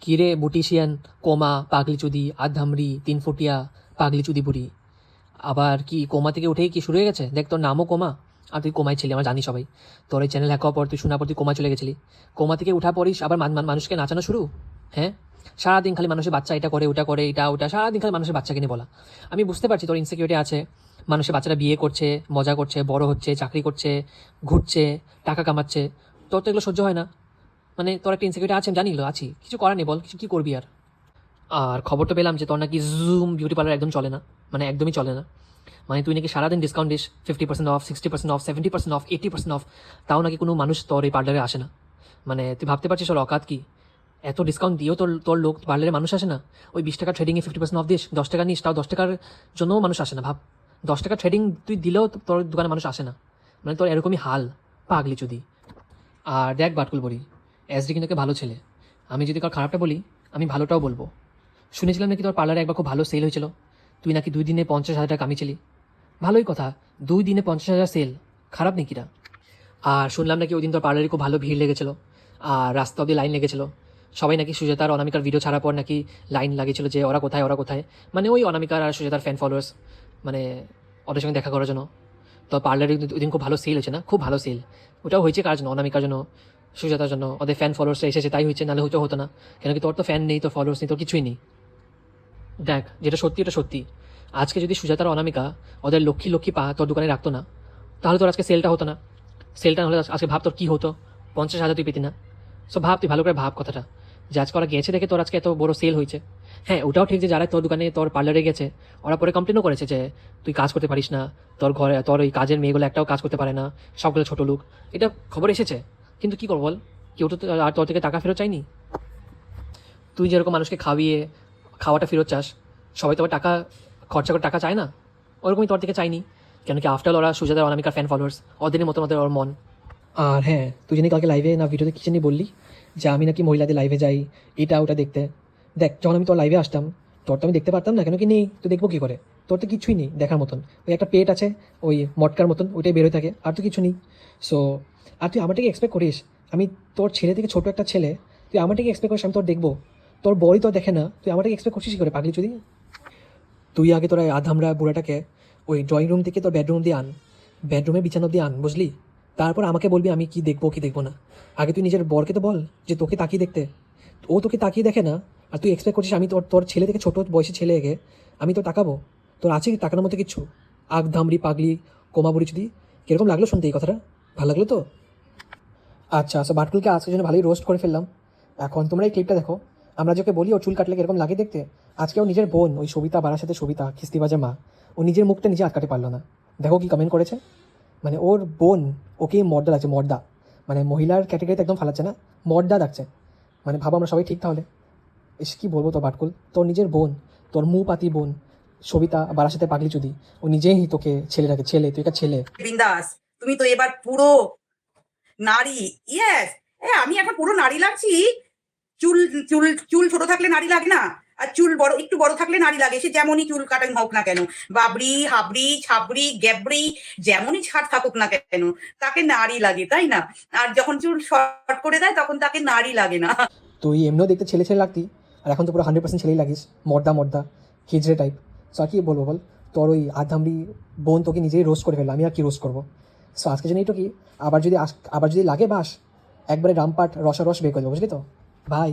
কিরে বুটিশিয়ান, কোমা, পাগলিচুদি, আধামরি, তিনফুটিয়া, পাগলিচুদি বুড়ি। আবার কি কোমা থেকে উঠেই কি শুরু হয়ে গেছে? দেখ, তোর নামও কোমা, আর তুই কোমায় ছিলি, আমরা জানি সবাই। তোর এই চ্যানেল হ্যাক হওয়ার পর তুই শোনার পর তুই কোমা চলে গেছিলি। কোমা থেকে উঠা পড়িস আবার মানুষকে নাচানো শুরু। হ্যাঁ, সারাদিন খালি মানুষের বাচ্চা এটা করে ওটা করে, এটা ওটা, সারাদিন খালি মানুষের বাচ্চাকে নিয়ে বলা। আমি বুঝতে পারছি তোর ইনসিকিউরিটি আছে। মানুষের বাচ্চারা বিয়ে করছে, মজা করছে, বড় হচ্ছে, চাকরি করছে, ঘুরছে, টাকা কামাচ্ছে, তোর তো এগুলো সহ্য হয় না। মানে তোর একটা ইনসিকিউরিটি আছে, আমি জানি এগুলো আছি, কিছু করার নেই, বল কিছু কি করবি আর। আর খবর তো পেলাম যে তোর নাকি জুম বিউটি পার্লার একদম চলে না, মানে একদমই চলে না। মানে তুই নাকি সারাদিন discount this, 50% of, 60% of, 70% of, 80% of, তাও নাকি কোনো মানুষ তোর এই পার্লারে আসে না। মানে তুই ভাবতে পারছিস ওর অকাত কি? এত ডিসকাউন্ট দিয়েও তোর তোর লোক পার্লারে মানুষ আসে না। ওই 20 টাকা ট্রেডিংয়ে 50% অফ দিস, 10 টাকা নিস, তাও 10 টাকার জন্যও মানুষ আসে না। ভাব, 10 টাকা ট্রেডিং তুই দিলেও তোর দোকানে মানুষ আসে না। মানে তোর এরকমই হাল, পাগলি চুদি। আর দেখ বাটকুল বলি, এসডি কিন্তু ভালো ছেলে। আমি যদি কার খারাপটা বলি, আমি ভালোটাও বলবো। শুনেছিলাম নাকি তোর পার্লারে একবার খুব ভালো সেল হয়েছিল, তুই নাকি 2 দিনে 50,000 টাকা কামিয়েছিলি। ভালোই কথা, 2 দিনে 50,000 সেল, খারাপ নাকি না? আর শুনলাম নাকি ওই দিন তোর পার্লারে খুব ভালো ভিড় লেগেছিল, আর রাস্তা অব্দি লাইন লেগেছিল। সবাই নাকি সুজাতা আর অনামিকার ভিডিও ছাড়ার পর নাকি লাইন লাগিয়েছিল যে ওরা কোথায় ওরা কোথায়, মানে ওই অনামিকার আর সুজাতার ফ্যান ফলোয়ার্স, মানে ওদের সঙ্গে দেখা করার জন্য। তো পার্লারে ওই দিন খুব ভালো সেল হয়েছে না, খুব ভালো সেল। ওটাও হয়েছে কার জন্য? অনামিকার জন্য, সুজাতার জন্য, ওদের ফ্যান ফলোয়ার্সরা এসেছে তাই হয়েছে, নাহলে হয়তো হতো না। কেন কি তোর তো ফ্যান নেই, তোর ফলোয়ার্স নেই, তোর কিছুই নেই। দেখ, যেটা সত্যি ওটা সত্যি। আজকে যদি সুজাতার অনামিকা ওদের লক্ষ্মী লক্ষ্মী পা তোর দোকানে রাখতো না, তাহলে তোর আজকে সেলটা হতো না। সেলটা হলে আজকে ভাব তোর কী হতো, 50,000 তুই পেতি না। সো ভাব, তুই ভালো করে ভাব কথাটা, যে আজকে ওরা গেছে দেখে তোর আজকে এত বড় সেল হয়েছে। হ্যাঁ, ওটাও ঠিক যে যারা তোর দোকানে তোর পার্লারে গেছে ওরা পরে কমপ্লেনও করেছে যে তুই কাজ করতে পারিস না, তোর ঘরে তোর ওই কাজের মেয়েগুলো একটাও কাজ করতে পারে না, সবগুলো ছোটো লোক। এটা খবর এসেছে, কিন্তু কী করবো বল, কেউ তো আর তোর থেকে টাকা ফেরত চাইনি। তুই যেরকম মানুষকে খাওয়িয়ে খাওয়াটা ফেরত চাস, সবাই তো আবার টাকা খরচা করে টাকা চায় না, ওরকমই তোর থেকে চাইনি। কেন কি আফটার ওরা সুজাতার অনামিকার ফ্যান ফলোয়ার্স, ওদেরই মতো ওদের ওর মন। আর হ্যাঁ, তুই জানি কালকে লাইভে না ভিডিওতে কি জানি বললি যে আমি নাকি মহিলাদের লাইভে যাই এটা ওটা দেখতে। দেখ, যখন আমি তোর লাইভে আসতাম তোর তো আমি দেখতে পারতাম না, কেন কি নেই তো দেখবো কী করে? তোর তো কিছুই নেই দেখার মতন, ওই একটা পেট আছে ওই মটকার মতন, ওইটাই বেরোয় থাকে, আর তো কিছু নেই। সো আর তুই আমার থেকে এক্সপেক্ট করিস আমি, তোর ছেলে থেকে ছোটো একটা ছেলে, তুই আমার থেকে এক্সপেক্ট করিস আমি তোর দেখবো? তোর বড়ই তো দেখে না, তুই আমার থেকে এক্সপেক্ট করছিস কী করে পাগলি চুদি? তুই আগে তোরা আধামরা বুড়াটাকে ওই ড্রয়িং রুম থেকে তোর বেডরুম দিয়ে আন, বেডরুমে বিছানো দিয়ে আন, বুঝলি? তারপর আমাকে বলবি আমি কি দেখবো কি দেখবো না। আগে তুই নিজের বরকে তো বল যে তোকে তাকিয়ে দেখতে, ও তোকে তাকিয়ে দেখে না। আর তুই এক্সপেক্ট করছিস আমি তোর তোর ছেলে থেকে ছোটো বয়সী ছেলেকে আমি তো তাকাবো? তোর আছে কি তাকানোর মতো কিচ্ছু? আগ ধামড়ি পাগলি কোমা বুড়ি চুদি, কীরকম লাগলো শুনতে এই কথাটা? ভালো লাগলো তো? আচ্ছা আচ্ছা, বাটকুলকে আজকের জন্য ভালোই রোস্ট করে ফেললাম। এখন তোমরা এই ক্লিপটা দেখো, আমরা যাকে বলি ওর চুল কাটলে কিরকম লাগে দেখতে, আজকে ও নিজের বোন ওই সবিতা বাড়ার সাথে সবিতা খিস্তিবাজে মা, ও নিজের মুখটা নিজে আটকাতে পারলো না। দেখো কি কমেন্ট করেছে, মানে ওর বোন ওকে মর্দা লাগছে, মর্দা, মানে মহিলার ক্যাটাগরিতে একদম ফালাচ্ছে না, মর্দা ডাকছে। মানে ভাবো আমরা সবাই ঠিক তাহলে? এসে কী বলবো তোর বাটকুল, তোর নিজের বোন, তোর মু পাতি বোন সবিতা বাড়ার সাথে পাগলি চুদি, ও নিজেই তোকে ছেলে ডাকে, ছেলে, তুই একটা ছেলে। বিন্দাস, তুমি তো এবার পুরো নারী। ইয়েস, আমি এখন পুরো নারী লাগছি। চুল চুল চুল ছোট থাকলে নারী লাগে না, আর চুল বড় একটু বড় থাকলে নারী লাগে, সে যেমনই চুল কাটাই হোক না কেন, বাবরি হাবড়ি ছাবড়ি গ্যাবড়ি যেমনই ছাড় থাকুক না কেন, তাকে নারী লাগে, তাই না? আর যখন চুল শর্ট করে দেয় তখন তাকে নারী লাগে না। তুই এমনিও দেখতে ছেলে ছেলে লাগতি, আর এখন তো পুরো 100% ছেলেই লাগিস, মর্দা মর্দা হিজড়ে টাইপ। সো আর কি বলবো বল, তোর ওই আধামড়ি বোন তোকে নিজেই রোস্ট করে ফেললো, আমি আর কি রোস্ট করবো? সো আজকে জন্য এইটুকুই, আবার যদি লাগে বাস একবারে রামপাট রসারস বের করে দেবো, বুঝলি তো ভাই?